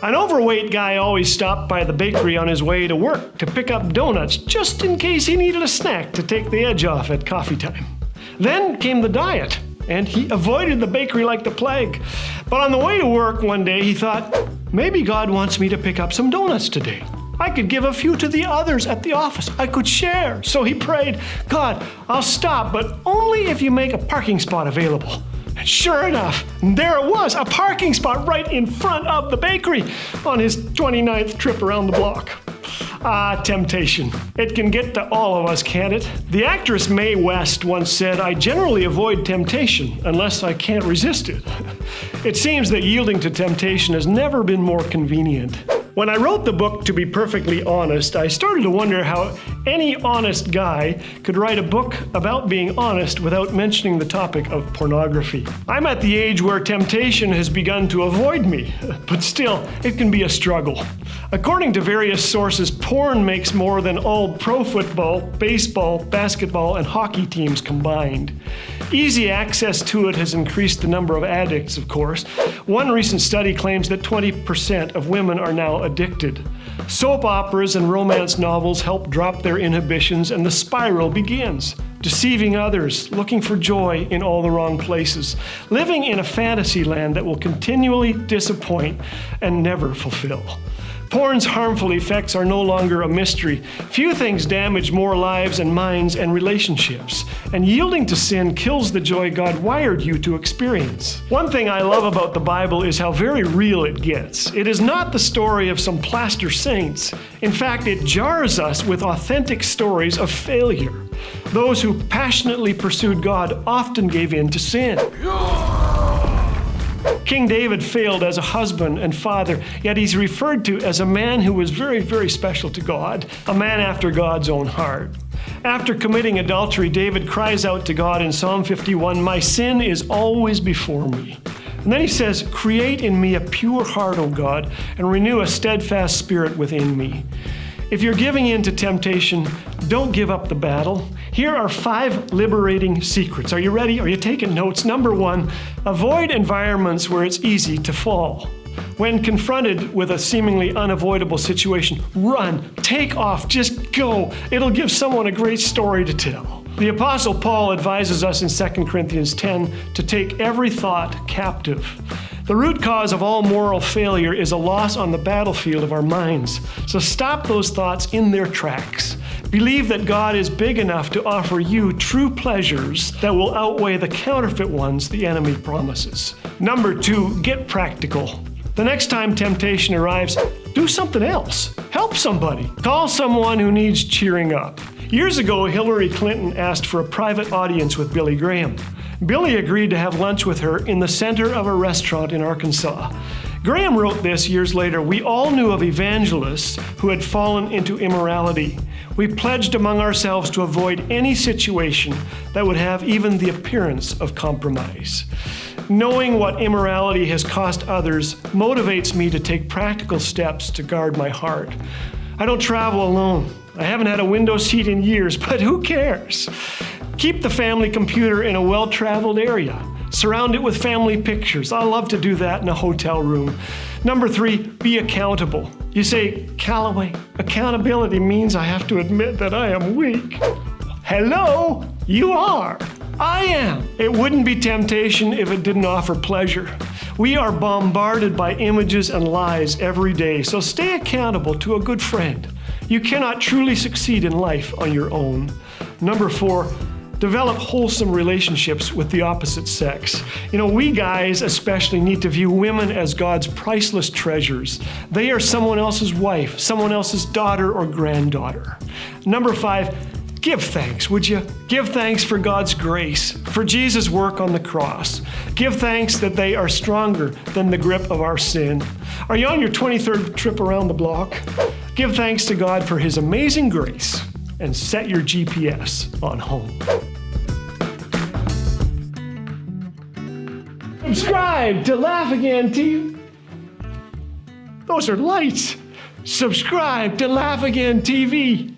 An overweight guy always stopped by the bakery on his way to work to pick up donuts just in case he needed a snack to take the edge off at coffee time. Then came the diet, and he avoided the bakery like the plague. But on the way to work one day, he thought, maybe God wants me to pick up some donuts today. I could give a few to the others at the office. I could share. So he prayed, God, I'll stop, but only if you make a parking spot available. And sure enough, there it was, a parking spot right in front of the bakery on his 29th trip around the block. Ah, temptation. It can get to all of us, can't it? The actress Mae West once said, I generally avoid temptation unless I can't resist it. It seems that yielding to temptation has never been more convenient. When I wrote the book, To Be Perfectly Honest, I started to wonder how any honest guy could write a book about being honest without mentioning the topic of pornography. I'm at the age where temptation has begun to avoid me, but still, it can be a struggle. According to various sources, porn makes more than all pro football, baseball, basketball, and hockey teams combined. Easy access to it has increased the number of addicts, of course. One recent study claims that 20% of women are now addicted. Soap operas and romance novels help drop their inhibitions, and the spiral begins. Deceiving others, looking for joy in all the wrong places, living in a fantasy land that will continually disappoint and never fulfill. Porn's harmful effects are no longer a mystery. Few things damage more lives and minds and relationships. And yielding to sin kills the joy God wired you to experience. One thing I love about the Bible is how very real it gets. It is not the story of some plaster saints. In fact, it jars us with authentic stories of failure. Those who passionately pursued God often gave in to sin. King David failed as a husband and father, yet he's referred to as a man who was very, very special to God, a man after God's own heart. After committing adultery, David cries out to God in Psalm 51, my sin is always before me. And then he says, create in me a pure heart, O God, and renew a steadfast spirit within me. If you're giving in to temptation, don't give up the battle. Here are 5 liberating secrets. Are you ready? Are you taking notes? Number 1, avoid environments where it's easy to fall. When confronted with a seemingly unavoidable situation, run, take off, just go. It'll give someone a great story to tell. The Apostle Paul advises us in 2 Corinthians 10 to take every thought captive. The root cause of all moral failure is a loss on the battlefield of our minds. So stop those thoughts in their tracks. Believe that God is big enough to offer you true pleasures that will outweigh the counterfeit ones the enemy promises. Number 2, get practical. The next time temptation arrives, do something else. Help somebody. Call someone who needs cheering up. Years ago, Hillary Clinton asked for a private audience with Billy Graham. Billy agreed to have lunch with her in the center of a restaurant in Arkansas. Graham wrote this years later, we all knew of evangelists who had fallen into immorality. We pledged among ourselves to avoid any situation that would have even the appearance of compromise. Knowing what immorality has cost others motivates me to take practical steps to guard my heart. I don't travel alone. I haven't had a window seat in years, but who cares? Keep the family computer in a well-traveled area. Surround it with family pictures. I love to do that in a hotel room. Number 3, be accountable. You say, Callaway, accountability means I have to admit that I am weak. Hello, you are. I am. It wouldn't be temptation if it didn't offer pleasure. We are bombarded by images and lies every day, so stay accountable to a good friend. You cannot truly succeed in life on your own. Number 4, develop wholesome relationships with the opposite sex. We guys especially need to view women as God's priceless treasures. They are someone else's wife, someone else's daughter or granddaughter. Number 5, give thanks, would you? Give thanks for God's grace, for Jesus' work on the cross. Give thanks that they are stronger than the grip of our sin. Are you on your 23rd trip around the block? Give thanks to God for His amazing grace and set your GPS on home. Subscribe to Laugh Again TV. Those are lights. Subscribe to Laugh Again TV.